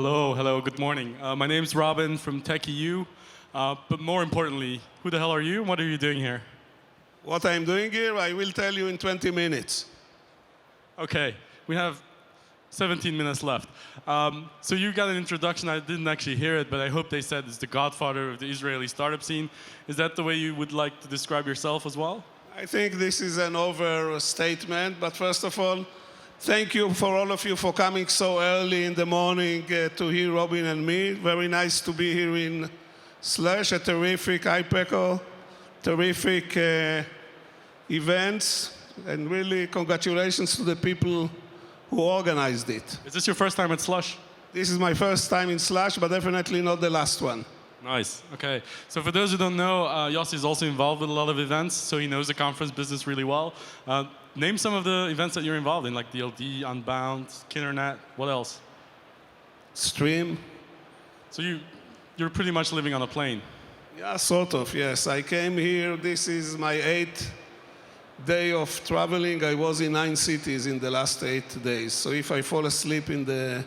Hello, good morning. My name's Robin from tech.eu, but more importantly, who the hell are you and what are you doing here? What I'm doing here, I will tell you in 20 minutes. Okay, we have 17 minutes left. So you got an introduction, I didn't actually hear it, but I hope they said it's the godfather of the Israeli startup scene. Is that the way you would like to describe yourself as well? I think this is an overstatement, but first of all, thank you for all of you for coming so early in the morning to hear Robin and me. Very nice to be here in Slush, a terrific IPECO, terrific events, and really congratulations to the people who organized it. Is this your first time at Slush? This is my first time in Slush, but definitely not the last one. Nice, okay. So for those who don't know, Yossi is also involved with a lot of events, so he knows the conference business really well. Name some of the events that you're involved in, like DLD, Unbound, Kinternet, what else? Stream. So you're pretty much living on a plane. Yeah, sort of, yes. I came here, this is my 8th day of traveling. I was in 9 cities in the last 8 days. So if I fall asleep in the...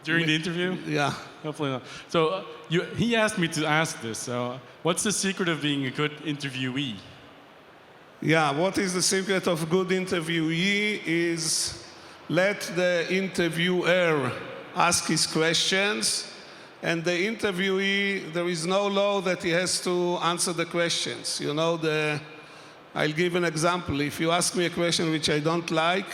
During the interview? Yeah. Hopefully not. So he asked me to ask this. So what's the secret of being a good interviewee? Yeah, what is the secret of good interviewee is let the interviewer ask his questions, and the interviewee, there is no law that he has to answer the questions. You know, I'll give an example. If you ask me a question which I don't like,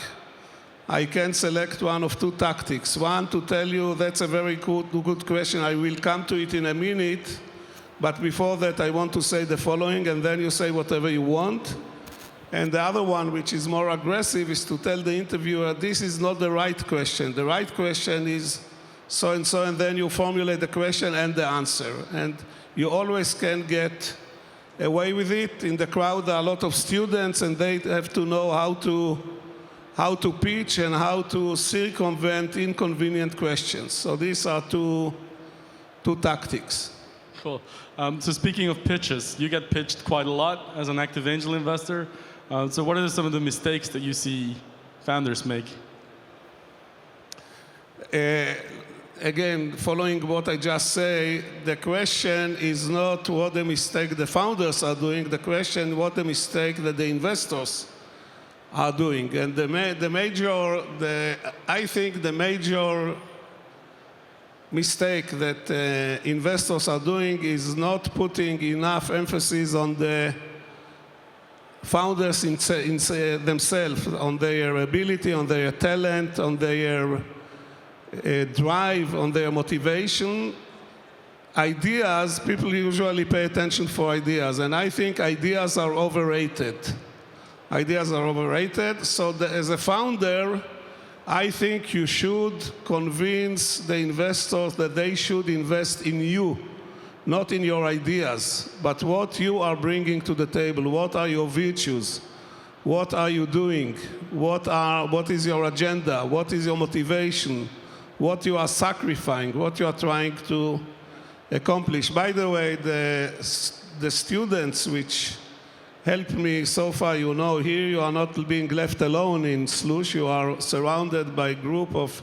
I can select one of 2 tactics. One, to tell you that's a very good question, I will come to it in a minute, but before that I want to say the following, and then you say whatever you want. And the other one, which is more aggressive, is to tell the interviewer, this is not the right question. The right question is so-and-so, and then you formulate the question and the answer. And you always can get away with it. In the crowd, there are a lot of students, and they have to know how to pitch and how to circumvent inconvenient questions. So these are two tactics. Cool. So speaking of pitches, you get pitched quite a lot as an active angel investor. So what are some of the mistakes that you see founders make? Again, following what I just say, the question is not what the mistake the founders are doing, the question what the mistake that the investors are doing. And I think the major mistake that investors are doing is not putting enough emphasis on the founders themselves, on their ability, on their talent, on their drive, on their motivation. Ideas, people usually pay attention for ideas, and I think ideas are overrated. Ideas are overrated, so as a founder, I think you should convince the investors that they should invest in you, not in your ideas, but what you are bringing to the table. What are your virtues? What are you doing? What is your agenda? What is your motivation? What you are sacrificing? What you are trying to accomplish? By the way, the students which helped me so far, you know, here you are not being left alone in Slush. You are surrounded by a group of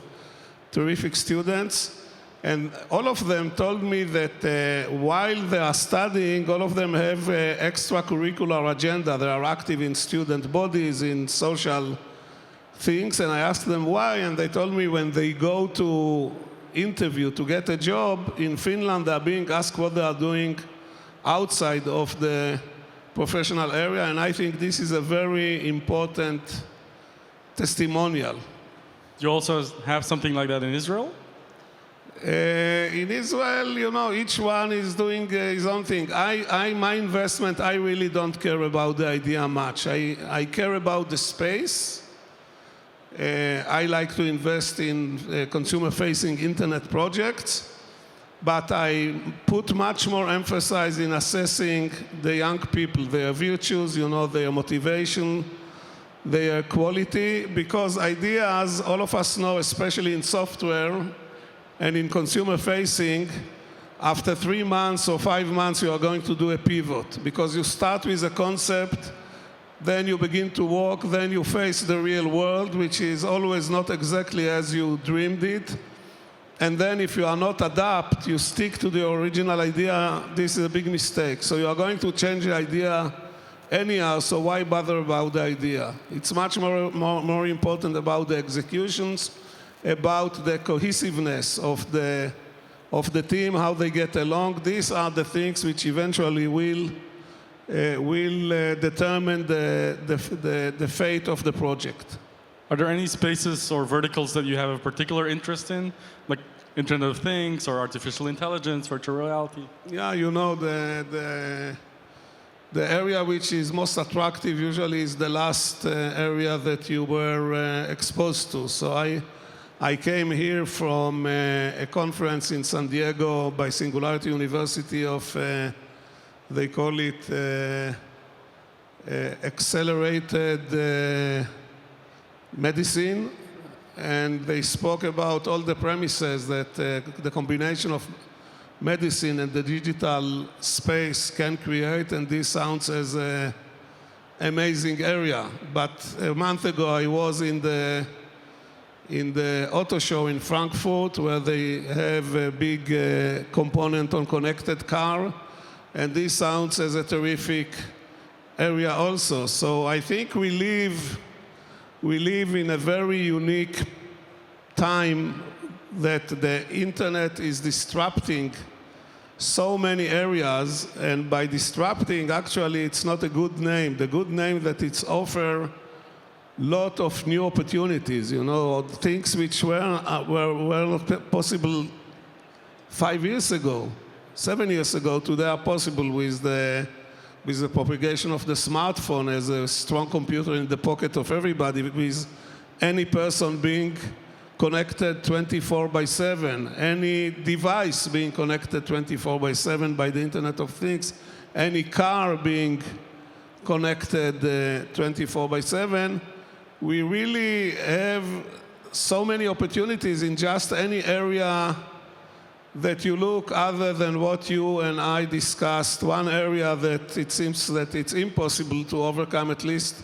terrific students. And all of them told me that while they are studying, all of them have an extracurricular agenda. They are active in student bodies, in social things. And I asked them why, and they told me when they go to interview to get a job in Finland, they are being asked what they are doing outside of the professional area. And I think this is a very important testimonial. You also have something like that in Israel? In Israel, you know, each one is doing his own thing. My investment, I really don't care about the idea much. I care about the space. I like to invest in consumer-facing internet projects, but I put much more emphasis in assessing the young people, their virtues, you know, their motivation, their quality, because ideas, all of us know, especially in software, and in consumer-facing, after 3 months or 5 months, you are going to do a pivot, because you start with a concept, then you begin to walk, then you face the real world, which is always not exactly as you dreamed it. and then if you are not adapt, you stick to the original idea, this is a big mistake. So you are going to change the idea anyhow, so why bother about the idea? It's much more important about the executions, about the cohesiveness of the team, how they get along. These are the things which eventually will determine the fate of the project. Are there any spaces or verticals that you have a particular interest in, like Internet of Things or artificial intelligence, virtual reality? Yeah, you know, the area which is most attractive usually is the last area that you were exposed to. So I came here from a conference in San Diego by Singularity University of, they call it accelerated medicine, and they spoke about all the premises that the combination of medicine and the digital space can create, and this sounds as an amazing area. But a month ago I was in the auto show in Frankfurt, where they have a big component on connected car, and this sounds as a terrific area also. So I think we live in a very unique time that the internet is disrupting so many areas, and by disrupting, actually, it's not a good name. The good name that it's offer lot of new opportunities, you know, things which were not possible 5 years ago, 7 years ago, today are possible with the propagation of the smartphone as a strong computer in the pocket of everybody, with any person being connected 24/7, any device being connected 24/7 by the Internet of Things, any car being connected 24/7. We really have so many opportunities in just any area that you look, other than what you and I discussed. One area that it seems that it's impossible to overcome, at least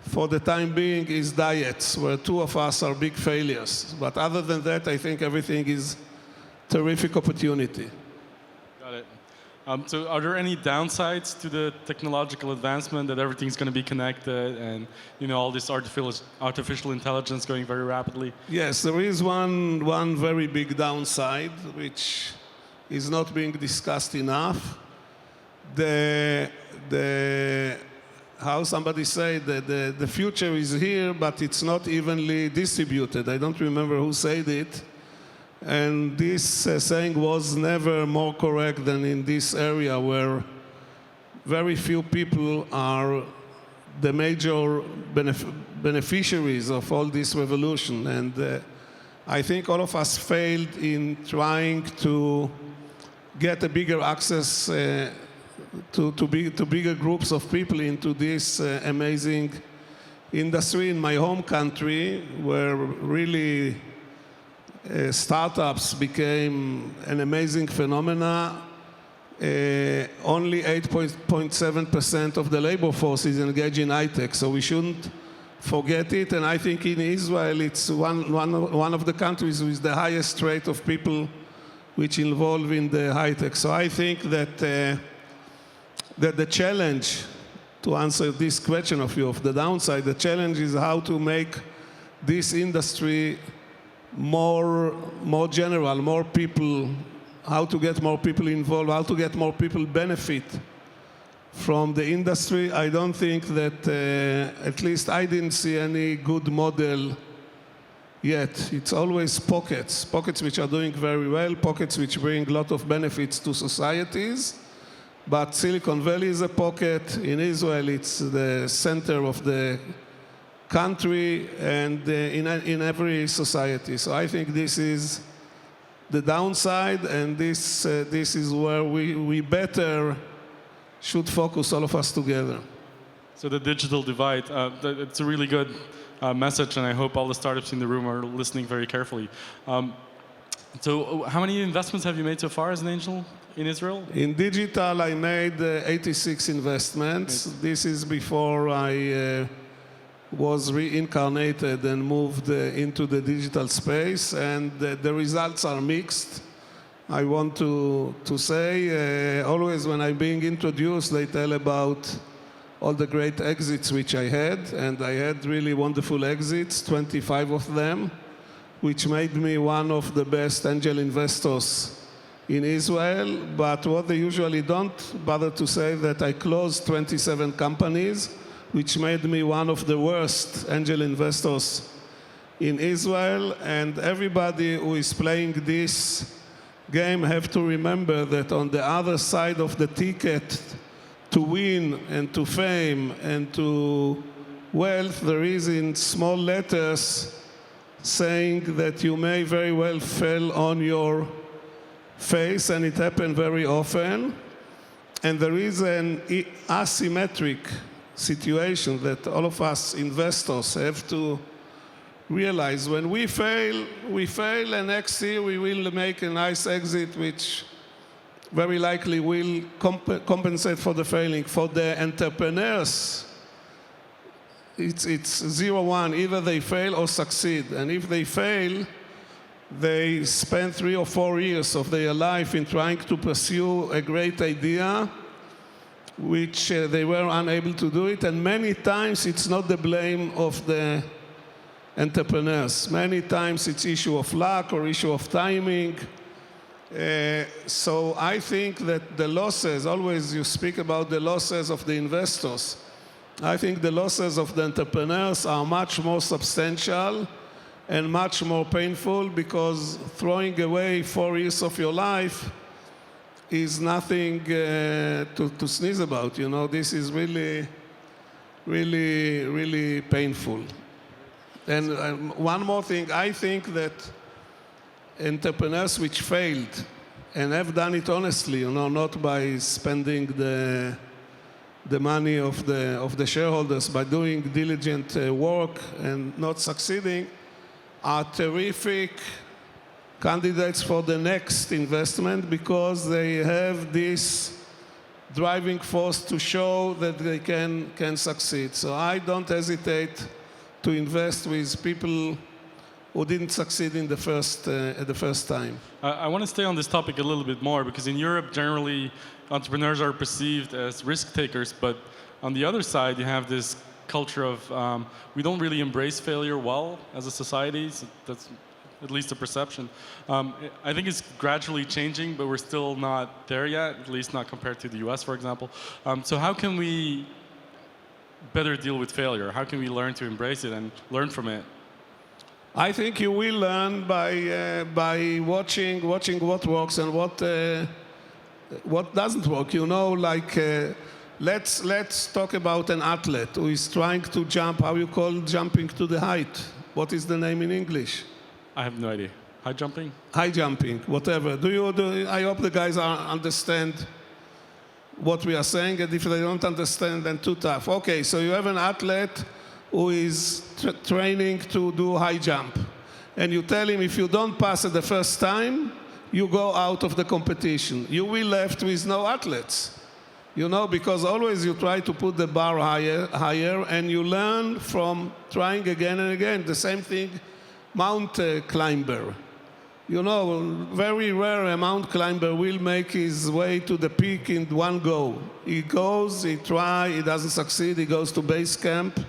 for the time being, is diets, where two of us are big failures. But other than that, I think everything is terrific opportunity. Got it. So are there any downsides to the technological advancement, that everything's going to be connected and, you know, all this artificial intelligence going very rapidly? Yes, there is one very big downside, which is not being discussed enough. How somebody said that the future is here, but it's not evenly distributed. I don't remember who said it. And this saying was never more correct than in this area, where very few people are the major beneficiaries of all this revolution. And I think all of us failed in trying to get a bigger access to bigger groups of people into this amazing industry. In my home country, where really startups became an amazing phenomena, only 8.7% of the labor force is engaged in high-tech, so we shouldn't forget it. And I think in Israel, it's one of the countries with the highest rate of people which involve in the high-tech. So I think that the challenge, to answer this question of you, of the downside, the challenge is how to make this industry more general, more people, how to get more people involved, how to get more people benefit from the industry. I don't think that, at least I didn't see any good model yet. It's always pockets which are doing very well, pockets which bring a lot of benefits to societies. But Silicon Valley is a pocket. In Israel, it's the center of the country and in every society. So I think this is the downside, and this is where we better should focus, all of us together. So the digital divide, it's a really good message, and I hope all the startups in the room are listening very carefully. So how many investments have you made so far as an angel in Israel? In digital, I made 86 investments. This is before I was reincarnated and moved into the digital space, and the results are mixed. I want to say, always when I'm being introduced, they tell about all the great exits which I had, and I had really wonderful exits, 25 of them, which made me one of the best angel investors in Israel. But what they usually don't bother to say that I closed 27 companies, which made me one of the worst angel investors in Israel. And everybody who is playing this game have to remember that on the other side of the ticket to win and to fame and to wealth, there is in small letters saying that you may very well fall on your face, and it happened very often. And there is an asymmetric situation that all of us investors have to realize. When we fail, and next year we will make a nice exit, which very likely will compensate for the failing. For the entrepreneurs, it's 0-1. Either they fail or succeed. And if they fail, they spend 3 or 4 years of their life in trying to pursue a great idea, which they were unable to do it. And many times it's not the blame of the entrepreneurs. Many times it's issue of luck or issue of timing. So I think that the losses, always you speak about the losses of the investors. I think the losses of the entrepreneurs are much more substantial and much more painful, because throwing away 4 years of your life is nothing to sneeze about. You know, this is really, really, really painful. And one more thing, I think that entrepreneurs which failed and have done it honestly, you know, not by spending the money of the shareholders, by doing diligent work and not succeeding, are terrific candidates for the next investment, because they have this driving force to show that they can succeed. So I don't hesitate to invest with people who didn't succeed in the first time. I want to stay on this topic a little bit more, because in Europe, generally, entrepreneurs are perceived as risk takers, but on the other side, you have this culture of we don't really embrace failure well as a society. So that's at least a perception. I think it's gradually changing, but we're still not there yet, at least not compared to the US, for example. So how can we better deal with failure? How can we learn to embrace it and learn from it? I think you will learn by watching what works and what doesn't work. You know, like let's talk about an athlete who is trying to jump. How you call jumping to the height? What is the name in English? I have no idea. High jumping? High jumping, whatever. I hope the guys understand what we are saying, and if they don't understand, then too tough. Okay, so you have an athlete who is training to do high jump, and you tell him, if you don't pass it the first time, you go out of the competition. You will left with no athletes, you know, because always you try to put the bar higher, and you learn from trying again and again. The same thing, mountain climber. You know, very rare a mountain climber will make his way to the peak in one go. He goes, he tries, he doesn't succeed, he goes to base camp,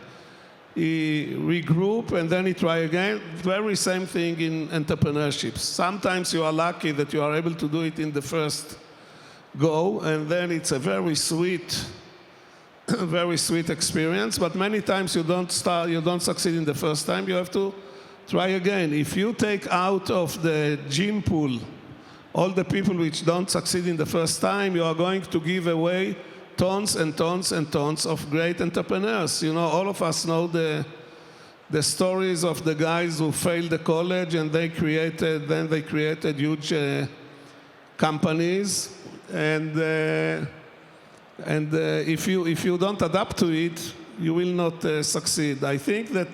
he regroup, and then he try again. Very same thing in entrepreneurship. Sometimes you are lucky that you are able to do it in the first go, and then it's a very sweet experience. But many times you don't succeed in the first time. You have to try again. If you take out of the gene pool all the people which don't succeed in the first time, you are going to give away tons and tons and tons of great entrepreneurs. You know, all of us know the stories of the guys who failed the college and they created huge companies. And if you don't adapt to it, you will not succeed. I think that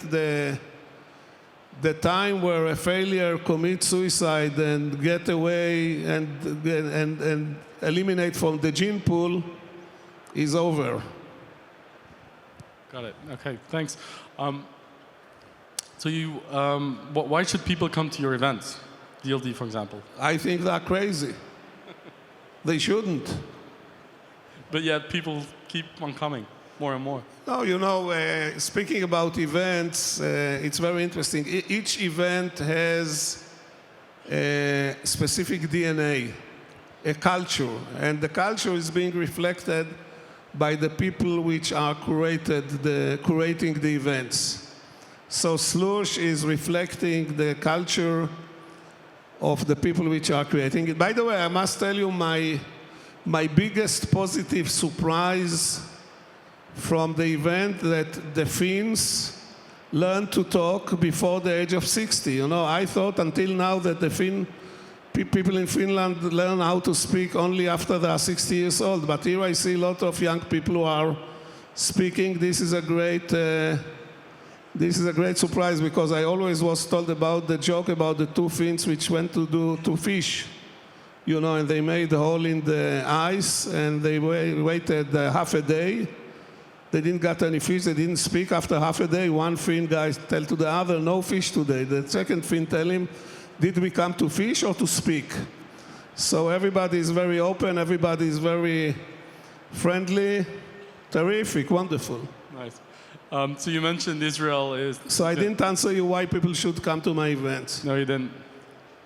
the time where a failure commits suicide and get away and eliminate from the gene pool is over. Got it. Okay, thanks. So why should people come to your events? DLD, for example. I think they're crazy. They shouldn't. But yet people keep on coming more and more. No, you know, speaking about events, it's very interesting. Each event has a specific DNA, a culture, and the culture is being reflected by the people which are curating the events. So Slush is reflecting the culture of the people which are creating it. By the way, I must tell you my biggest positive surprise from the event that the Finns learned to talk before the age of 60. You know, I thought until now that the people in Finland learn how to speak only after they are 60 years old. But here I see a lot of young people who are speaking. This is a great surprise, because I always was told about the joke about the two Finns which went to fish, you know, and they made a hole in the ice and they waited half a day. They didn't get any fish, they didn't speak. After half a day, one Finn guy tell to the other, no fish today. The second Finn tell him, did we come to fish or to speak? So everybody is very open, everybody is very friendly, terrific, wonderful. Nice. So you mentioned Israel is... So I didn't answer you why people should come to my events. No, you didn't.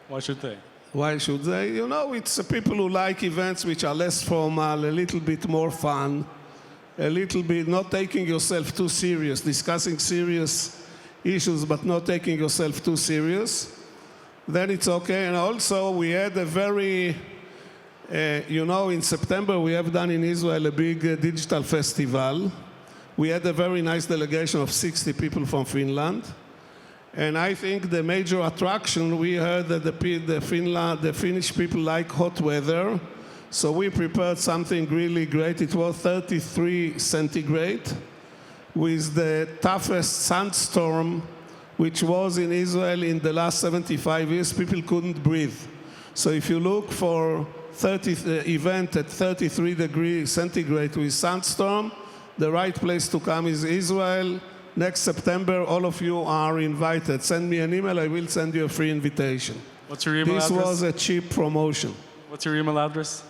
Why should they? Why should they? You know, it's people who like events which are less formal, a little bit more fun, a little bit not taking yourself too serious, discussing serious issues but not taking yourself too serious. Then it's okay. And also we had a very, you know, in September we have done in Israel a big digital festival. We had a very nice delegation of 60 people from Finland. And I think the major attraction, we heard that the Finnish people like hot weather. So we prepared something really great. It was 33 centigrade with the toughest sandstorm which was in Israel in the last 75 years. People couldn't breathe. So if you look for event at 33 degrees centigrade with sandstorm, the right place to come is Israel. Next September, all of you are invited. Send me an email, I will send you a free invitation. What's your email address? This was a cheap promotion. What's your email address?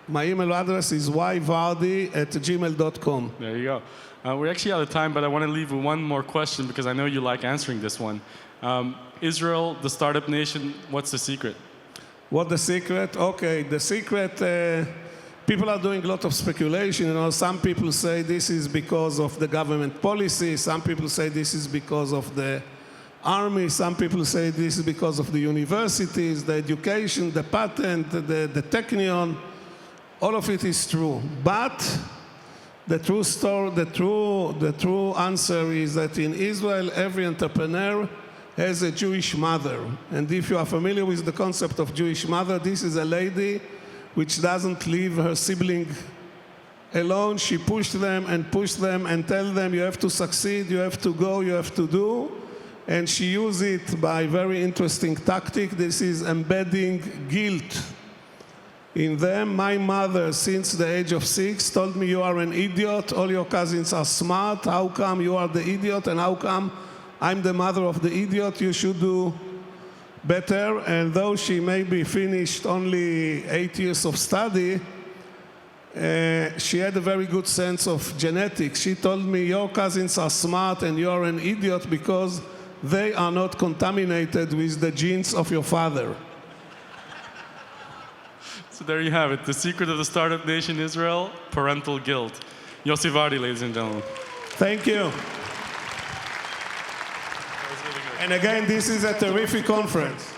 My email address is yvardi@gmail.com. There you go. We're actually out of time, but I want to leave with one more question because I know you like answering this one. Israel, the startup nation, what's the secret? What the secret? Okay, the secret, people are doing a lot of speculation. You know, some people say this is because of the government policy. Some people say this is because of the army. Some people say this is because of the universities, the education, the patent, the technion. All of it is true. But the true answer is that in Israel, every entrepreneur has a Jewish mother. And if you are familiar with the concept of Jewish mother, this is a lady which doesn't leave her sibling alone. She pushed them and tell them, you have to succeed, you have to go, you have to do. And she used it by very interesting tactic. This is embedding guilt in them. My mother, since the age of 6, told me, you are an idiot, all your cousins are smart, how come you are the idiot, and how come I'm the mother of the idiot? You should do better. And though she maybe finished only 8 years of study, she had a very good sense of genetics. She told me, your cousins are smart and you're an idiot because they are not contaminated with the genes of your father. So there you have it. The secret of the startup nation Israel, parental guilt. Yossi Vardi, ladies and gentlemen. Thank you. And again, this is a terrific conference.